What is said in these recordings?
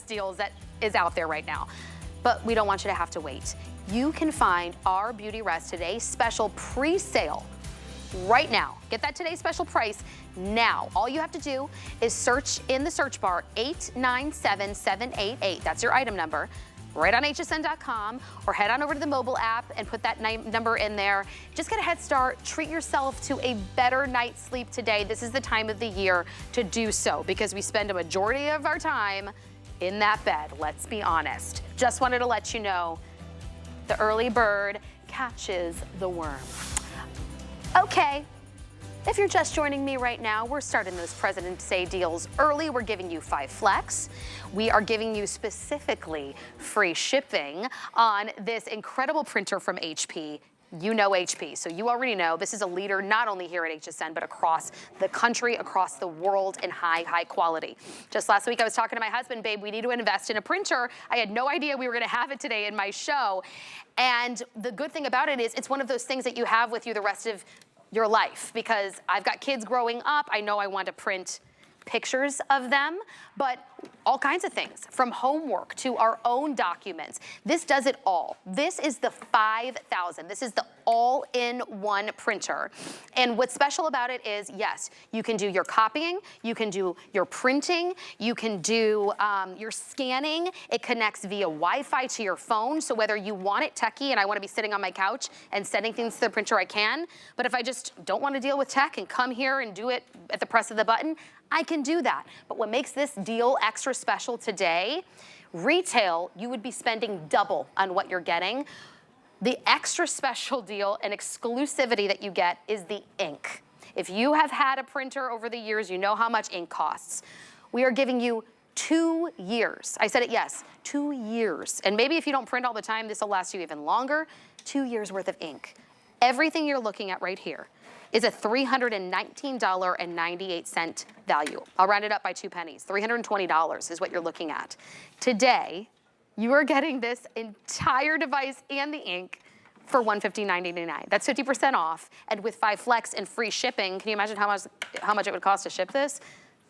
deals that is out there right now, but we don't want you to have to wait. You can find our Beauty Rest Today special pre-sale right now. Get that Today special price now. All you have to do is search in the search bar 897788. That's your item number. Right on hsn.com, or head on over to the mobile app and put that number in there. Just get a head start. Treat yourself to a better night's sleep today. This is the time of the year to do so because we spend a majority of our time in that bed, let's be honest. Just wanted to let you know, the early bird catches the worm. Okay, if you're just joining me right now, we're starting those President's Day deals early. We're giving you 5 flex. We are giving you specifically free shipping on this incredible printer from HP. You know HP, so you already know this is a leader not only here at HSN, but across the country, across the world in high quality. Just last week, I was talking to my husband, babe, we need to invest in a printer. I had no idea we were gonna have it today in my show. And the good thing about it is it's one of those things that you have with you the rest of your life, because I've got kids growing up. I know I want to print pictures of them, but all kinds of things, from homework to our own documents. This does it all. This is the 5000. This is the all-in-one printer. And what's special about it is, yes, you can do your copying, you can do your printing, you can do your scanning. It connects via Wi-Fi to your phone, so whether you want it techie and I want to be sitting on my couch and sending things to the printer, I can. But if I just don't want to deal with tech and come here and do it at the press of the button, I can do that. But what makes this deal extra special today, retail, you would be spending double on what you're getting. The extra special deal and exclusivity that you get is the ink. If you have had a printer over the years, you know how much ink costs. We are giving you 2 years. I said it, yes, 2 years. And maybe if you don't print all the time, this will last you even longer. 2 years worth of ink. Everything you're looking at right here is a $319.98 value. I'll round it up by 2 pennies. $320 is what you're looking at. Today, you are getting this entire device and the ink for $159.99. That's 50% off. And with 5 flex and free shipping, can you imagine how much it would cost to ship this?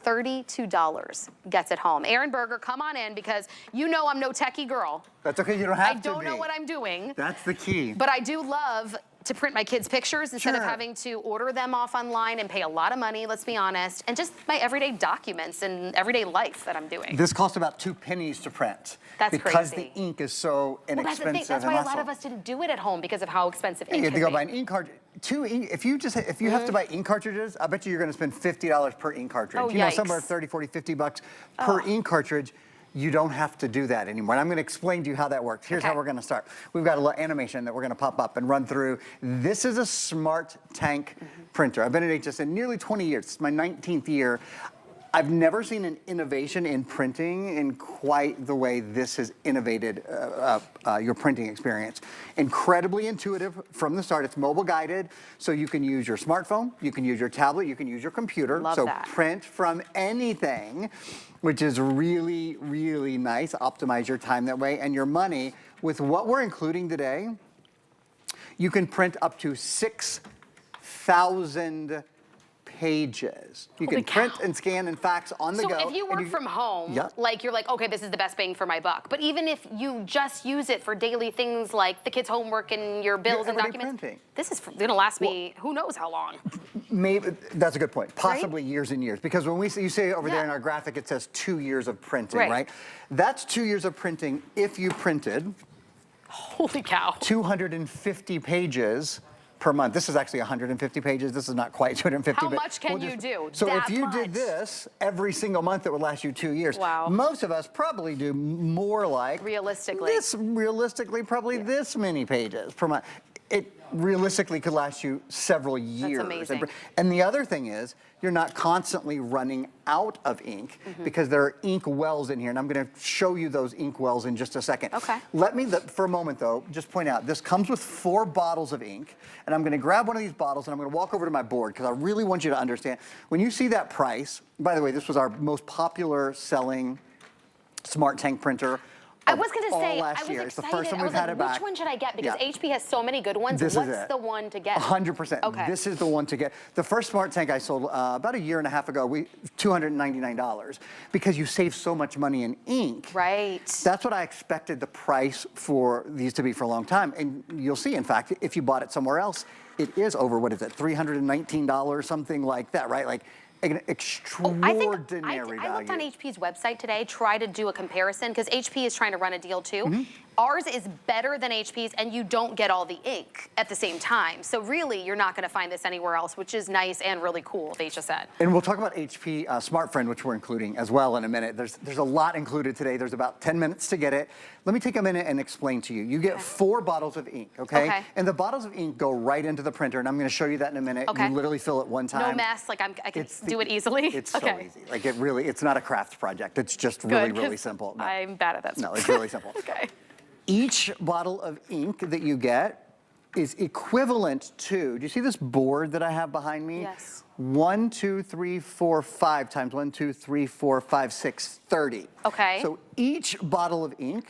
$32 gets it home. Aaron Berger, come on in, because you know I'm no techie girl. That's okay, you don't have to be. I don't know what I'm doing. That's the key. But I do love to print my kids' pictures instead of having to order them off online and pay a lot of money, let's be honest, and just my everyday documents and everyday life that I'm doing. This costs about 2 pennies to print. That's because crazy. The ink is so inexpensive. Well, that's the thing. That's why a lot of us didn't do it at home, because of how expensive ink You have can to go be. buy an ink cartridge. If you have to buy ink cartridges, I bet you're gonna spend $50 per ink cartridge. Oh, you know, yikes. somewhere 30, 40, 50 bucks per ink cartridge. You don't have to do that anymore. And I'm gonna explain to you how that works. Here's how we're gonna start. We've got a little animation that we're gonna pop up and run through. This is a Smart Tank printer. I've been at HSN nearly 20 years. It's my 19th year. I've never seen an innovation in printing in quite the way this has innovated your printing experience. Incredibly intuitive from the start. It's mobile guided, so you can use your smartphone, you can use your tablet, you can use your computer. Love so that. Print from anything, which is really, really nice. Optimize your time that way and your money. With what we're including today, you can print up to 6,000 pages. You can print and scan and fax on the go. So if you work from home, like you're like, okay, this is the best bang for my buck. But even if you just use it for daily things like the kids' homework and your bills and documents, this is gonna last me who knows how long. Maybe, that's a good point. Possibly years and years. Because when you say over there in our graphic, it says 2 years of printing, right? That's 2 years of printing if you printed, holy cow, 250 pages per month. This is actually 150 pages. This is not quite 250. How much can you do? So if you did this every single month, it would last you 2 years. Wow. Most of us probably do more like realistically probably this many pages per month. It realistically could last you several years. That's amazing. And the other thing is, you're not constantly running out of ink because there are ink wells in here, and I'm gonna show you those ink wells in just a second. Okay. Let me, for a moment though, just point out, this comes with 4 bottles of ink, and I'm gonna grab one of these bottles and I'm gonna walk over to my board because I really want you to understand. When you see that price, by the way, this was our most popular selling Smart Tank printer I was going to say, I was year. excited. It's the first time I we've was had like, it back. which one should I get? Because Yeah. HP has so many good ones. This What's is it. the one to get? 100%. Okay. This is the one to get. The first smart tank I sold about a year and a half ago, $299, because you save so much money in ink. Right. That's what I expected the price for these to be for a long time. And you'll see, in fact, if you bought it somewhere else, it is over, what is it, $319, something like that, right? Like an extraordinary I looked on value. HP's website today, try to do a comparison, because HP is trying to run a deal too. Ours is better than HP's, and you don't get all the ink at the same time. So really, you're not going to find this anywhere else, which is nice and really cool, they just said. And we'll talk about HP Smart Friend, which we're including as well in a minute. There's a lot included today. There's about 10 minutes to get it. Let me take a minute and explain to you. You get 4 bottles of ink, okay? And the bottles of ink go right into the printer, and I'm going to show you that in a minute. You literally fill it one time. No mess, like I can do it easily? It's so easy. Like it's not a craft project. It's just really simple. No. I'm bad at that stuff. No, it's really simple. Each bottle of ink that you get is equivalent to, do you see this board that I have behind me? Yes. 1, 2, 3, 4, 5 times 1, 2, 3, 4, 5, 6, 30. Okay. So each bottle of ink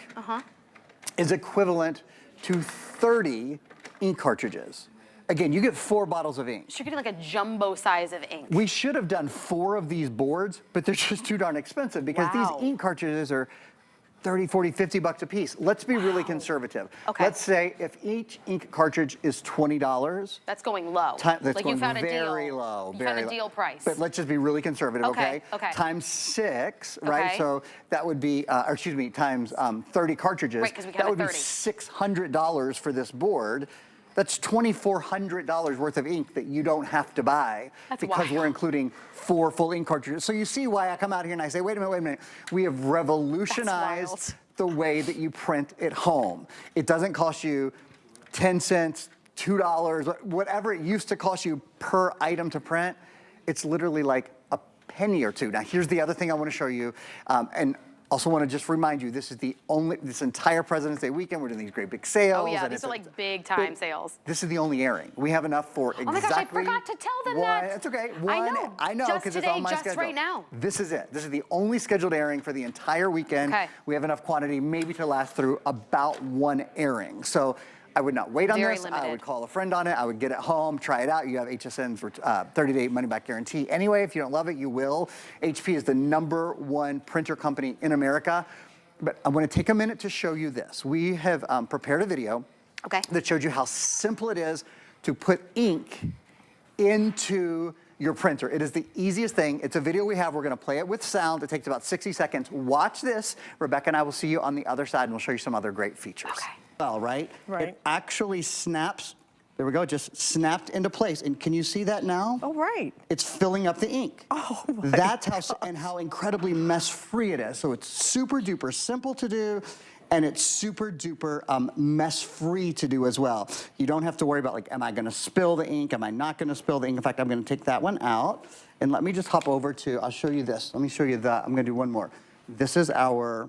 is equivalent to 30 ink cartridges. Again, you get 4 bottles of ink. So you're getting like a jumbo size of ink. We should have done 4 of these boards, but they're just too darn expensive because these ink cartridges are 30, 40, 50 bucks a piece. Let's be really conservative. Let's say if each ink cartridge is $20. That's going low. That's like going you found very a deal. low. You found a deal price. But let's just be really conservative, okay? Times 6, right? So that would be, or excuse me, times 30 cartridges. Right, because we that would be 30. $600 for this board. That's $2,400 worth of ink that you don't have to buy because we're including 4 full ink cartridges. So you see why I come out here and I say, wait a minute. We have revolutionized the way that you print at home. It doesn't cost you 10 cents, $2, whatever it used to cost you per item to print. It's literally like a penny or two. Now here's the other thing I want to show you. And also want to just remind you, this entire President's Day weekend, we're doing these great big sales. Oh yeah, these are like big time sales. This is the only airing. We have enough for exactly. Oh my gosh, I forgot to tell them that. That's okay. I know, because it's on my schedule. Just right now. This is it. This is the only scheduled airing for the entire weekend. We have enough quantity maybe to last through about 1 airing. So I would not wait on this. Limited. I would call a friend on it. I would get it home, try it out. You have HSN's 30-day money-back guarantee. Anyway, if you don't love it, you will. HP is the #1 printer company in America. But I want to take a minute to show you this. We have prepared a video that showed you how simple it is to put ink into your printer. It is the easiest thing. It's a video we have. We're going to play it with sound. It takes about 60 seconds. Watch this. Rebecca and I will see you on the other side, and we'll show you some other great features. Well, right? It actually snaps. There we go, just snapped into place. And can you see that now? Oh, right. It's filling up the ink. Oh, my That's how incredibly mess-free it is. So it's super duper simple to do, and it's super duper mess-free to do as well. You don't have to worry about like, am I gonna spill the ink? Am I not gonna spill the ink? In fact, I'm gonna take that one out. And let me just hop over to, I'll show you this. Let me show you that. I'm gonna do one more. This is our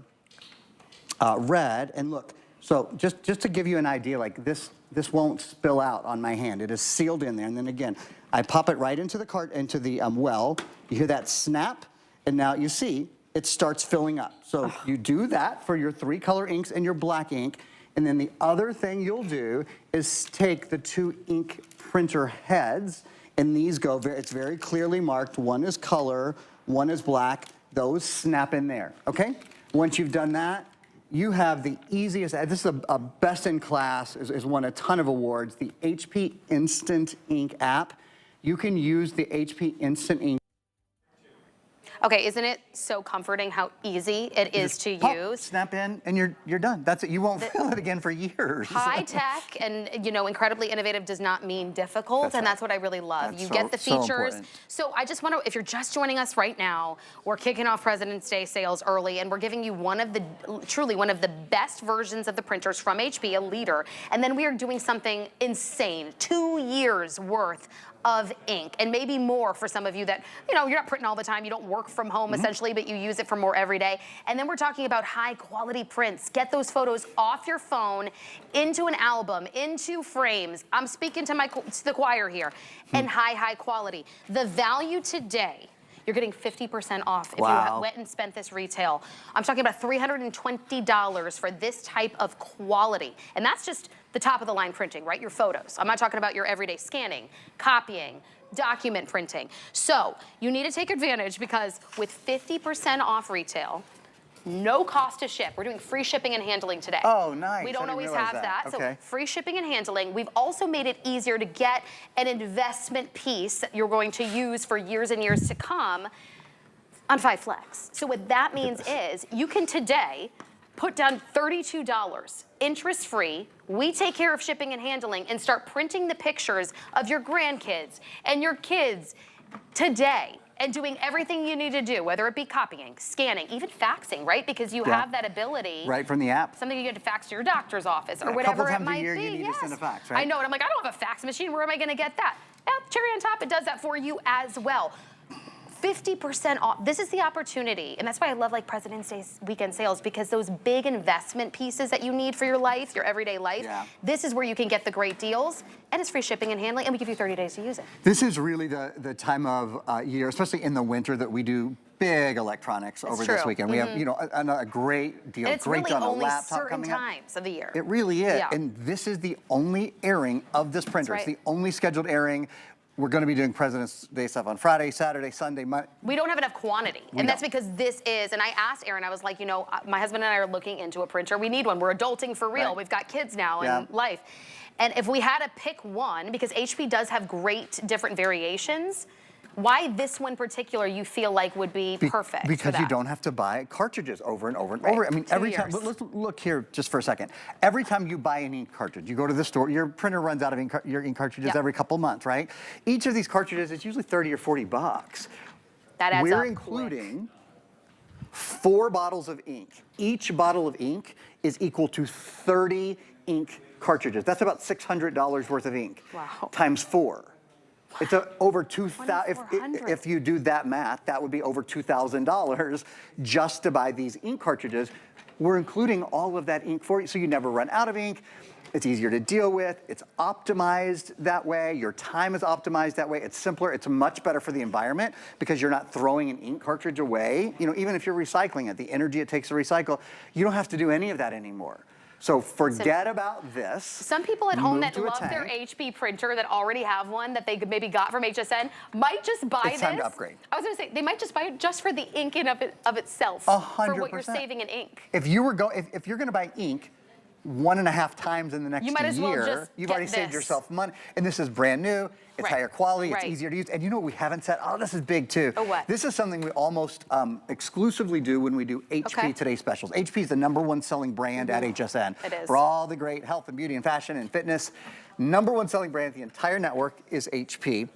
red, and look, so just to give you an idea, like this won't spill out on my hand. It is sealed in there. And then again, I pop it right into the well. You hear that snap, and now you see it starts filling up. So you do that for your 3 color inks and your black ink. And then the other thing you'll do is take the 2 ink printer heads, and these go, it's very clearly marked. One is color, one is black. Those snap in there, okay? Once you've done that, you have the easiest, this is a best in class, has won a ton of awards, the HP Instant Ink app. You can use the HP Instant Ink. Okay, isn't it so comforting how easy it is to use? Snap in, and you're done. That's it. You won't fill it again for years. High tech and incredibly innovative does not mean difficult, that's what I really love. You get the features. So I just want to, if you're just joining us right now, we're kicking off President's Day sales early, and we're giving you truly one of the best versions of the printers from HP, a leader, and then we are doing something insane, 2 years worth of ink, and maybe more for some of you that, you're not printing all the time, you don't work from home essentially, but you use it for more every day. And then we're talking about high quality prints. Get those photos off your phone, into an album, into frames. I'm speaking to the choir here, and high quality. The value today, you're getting 50% off if Wow. you went and spent this retail. I'm talking about $320 for this type of quality. And that's just the top of the line printing, right? Your photos. I'm not talking about your everyday scanning, copying, document printing. So you need to take advantage because with 50% off retail, no cost to ship. We're doing free shipping and handling today. Oh, nice. We don't I didn't always realize have that. Okay. So free shipping and handling. We've also made it easier to get an investment piece that you're going to use for years and years to come on 5 Flex. So what that means is you can today put down $32, interest-free. We take care of shipping and handling and start printing the pictures of your grandkids and your kids today and doing everything you need to do, whether it be copying, scanning, even faxing, right? Because you have that ability. Right from the app. Something you get to fax to your doctor's office or A whatever couple it times might a year be. you need to send a fax, right? I know, and I'm like, I don't have a fax machine. Where am I going to get that? Cherry on top, it does that for you as well. 50% off. This is the opportunity, and that's why I love like President's Day weekend sales, because those big investment pieces that you need for your life, your everyday life, this is where you can get the great deals, and it's free shipping and handling, and we give you 30 days to use it. This is really the time of year, especially in the winter, that we do big electronics over this weekend. We have, you know, a great deal, And it's great really deal on a only laptop certain coming up. times of the year. It really is, Yeah. and this is the only airing of this printer. That's right. It's the only scheduled airing. We're going to be doing President's Day stuff on Friday, Saturday, Sunday, Monday. We don't have enough quantity, and that's because this is, and I asked Aaron, I was like, you know, my husband and I are looking into a printer. We need one. We're adulting for real. Right. We've got kids now in life. And if we had to pick one, because HP does have great different variations, why this one particular you feel like would be perfect? Because you don't have to buy cartridges over and over and over. I mean, 2 every time, years. let's look here just for a second. Every time you buy an ink cartridge, you go to the store, your printer runs out of your ink cartridges every couple months, right? Each of these cartridges is usually 30 or 40 bucks. That adds We're up including 4 bottles of ink. Each bottle of ink is equal to 30 ink cartridges. That's about $600 worth of ink. Wow. Times 4. It's over $2,000. If you do that math, that would be over $2,000 just to buy these ink cartridges. We're including all of that ink for you, so you never run out of ink. It's easier to deal with. It's optimized that way. Your time is optimized that way. It's simpler. It's much better for the environment because you're not throwing an ink cartridge away. You know, even if you're recycling it, the energy it takes to recycle, you don't have to do any of that anymore. So forget about this. Some people at home that love their HP printer that already have one that they maybe got from HSN might just buy this. It's time to upgrade. I was going to say, they might just buy it just for the ink in of itself. 100%. For what you're saving in ink. If you're going to buy ink 1.5 times in the next You might as well year, just you've get already saved this. yourself money. And this is brand new. It's higher quality. It's easier to use. And you know what we haven't said? Oh, this is big too. Oh, what? This is something we almost exclusively do when we do HP Today specials. HP is the #1 selling brand at HSN. It is. For all the great health and beauty and fashion and fitness. #1 selling brand at the entire network is HP.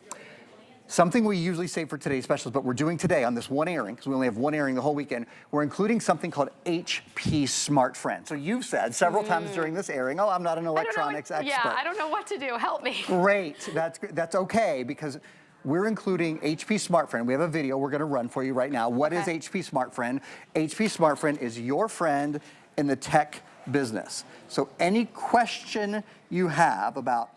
Something we usually save for today's specials, but we're doing today on this one airing, because we only have one airing the whole weekend, we're including something called HP Smart Friend. So you've said several times during this airing, oh, I'm not an electronics expert. Yeah, I don't know what to do. Help me. Great, that's okay, because we're including HP Smart Friend. We have a video we're gonna run for you right now. What is HP Smart Friend? HP Smart Friend is your friend in the tech business. So any question you have about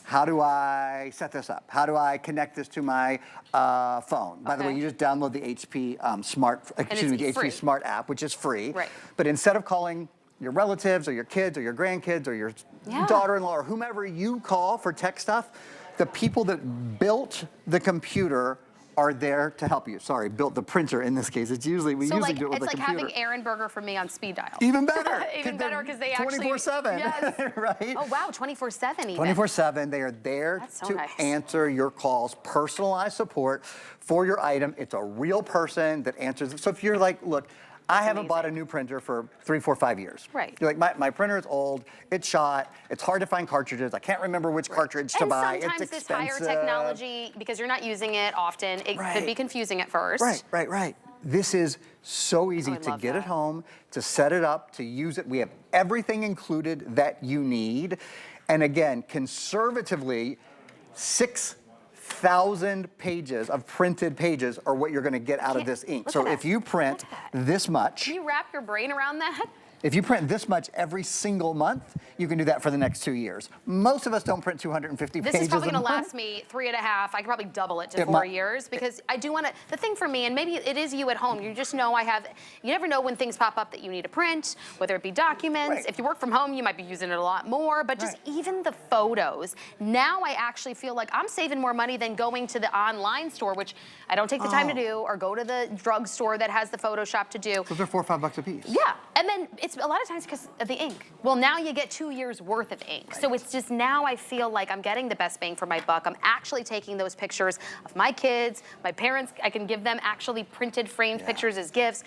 how do I set this up? How do I connect this to my phone? By the way, you just download the HP HP Smart app, which is free. Right. But instead of calling your relatives or your kids or your grandkids or your daughter-in-law or whomever you call for tech stuff, the people that built the computer are there to help you. Sorry, built the printer in this case. It's usually, we usually do it with it's the like computer. having Aaron Burger for me on speed dial. Even better. Even better because they actually 24/7. Yes. Right? Oh wow, 24/7 even. 24/7. They are there to answer your calls, personalized support for your item. It's a real person that answers. So if you're like, look, I haven't bought a new printer for 3, 4, 5 years. Right. You're like, my printer is old, it's shot, it's hard to find cartridges, I can't remember which cartridge to buy, it's expensive. And sometimes this higher technology, because you're not using it often, it could be confusing at first. Right. This is so easy to get it home, to set it up, to use it. We have everything included that you need. And again, conservatively, 6,000 pages of printed pages are what you're going to get out of this ink. So if you print this much. Can you wrap your brain around that? If you print this much every single month, you can do that for the next 2 years. Most of us don't print 250 pages This is probably a gonna month. last me 3.5. I could probably double it to 4 years because I do wanna, the thing for me, and maybe it is you at home, you just know you never know when things pop up that you need to print, whether it be documents. Right. If you work from home, you might be using it a lot more, but just even the photos. Now I actually feel like I'm saving more money than going to the online store, which I don't take the time to do, or go to the drugstore that has the Photoshop to do. Those are $4 or $5 a piece. Yeah, and then it's a lot of times because of the ink. Well, now you get 2 years worth of ink. So it's just now I feel like I'm getting the best bang for my buck. I'm actually taking those pictures of my kids, my parents. I can give them actually printed, framed pictures as gifts.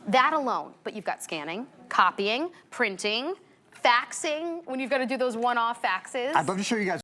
That alone, but you've got scanning, copying, printing, faxing, when you've got to do those one-off faxes. I'd love to show you guys